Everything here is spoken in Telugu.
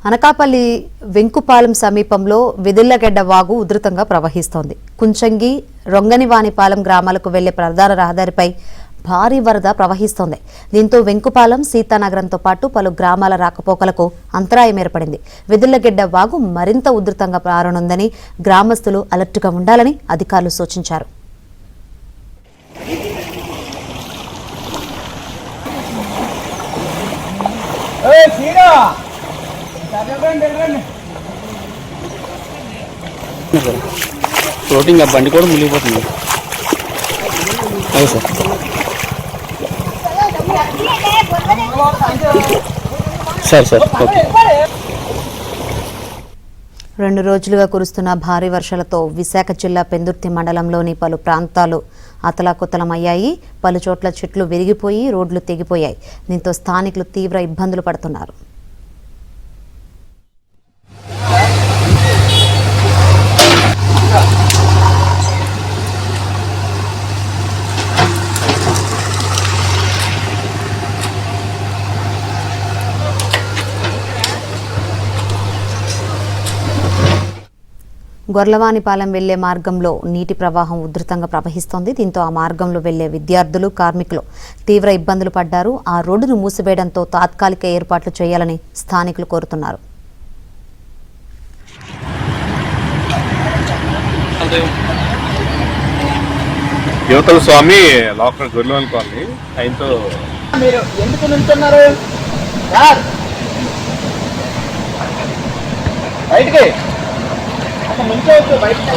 అనకాపల్లి వెంకుపాలెం సమీపంలో వెదిల్లగెడ్డ వాగు ఉధృతంగా ప్రవహిస్తోంది. కుంచంగి, రొంగనివానిపాలెం గ్రామాలకు వెళ్లే ప్రధాన రహదారిపై భారీ వరద ప్రవహిస్తోంది. దీంతో వెంకుపాలెం, సీతానగరంతో పాటు పలు గ్రామాల రాకపోకలకు అంతరాయం ఏర్పడింది. వెదిల్లగెడ్డ వాగు మరింత ఉధృతంగా మారనుందని గ్రామస్తులు అలర్ట్గా ఉండాలని అధికారులు సూచించారు. ఫ్లోటింగ్ ఆ బండి కూడా మునిగిపోతుంది. అదే సార్. సరే సార్, ఓకే. 2 రోజులుగా కురుస్తున్న భారీ వర్షాలతో విశాఖ జిల్లా పెందుర్తి మండలంలోని పలు ప్రాంతాలు అతలాకుతలమయ్యాయి. పలు చోట్ల చెట్లు విరిగిపోయి రోడ్లు తెగిపోయాయి. దీంతో స్థానికులు తీవ్ర ఇబ్బందులు పడుతున్నారు. గొర్లవానిపాలెం వెళ్లే మార్గంలో నీటి ప్రవాహం ఉధృతంగా ప్రవహిస్తోంది. దీంతో ఆ మార్గంలో వెళ్లే విద్యార్థులు, కార్మికులు తీవ్ర ఇబ్బందులు పడ్డారు. ఆ రోడ్డును మూసివేయడంతో తాత్కాలిక ఏర్పాట్లు చేయాలని స్థానికులు కోరుతున్నారు. యువతల స్వామి లోకల్ గొర్రెల కాలనీ ఆయనతో మీరు ఎందుకు నిల్చున్నారు? బయటికి అక్కడ నిల్చోవచ్చు, బయటకి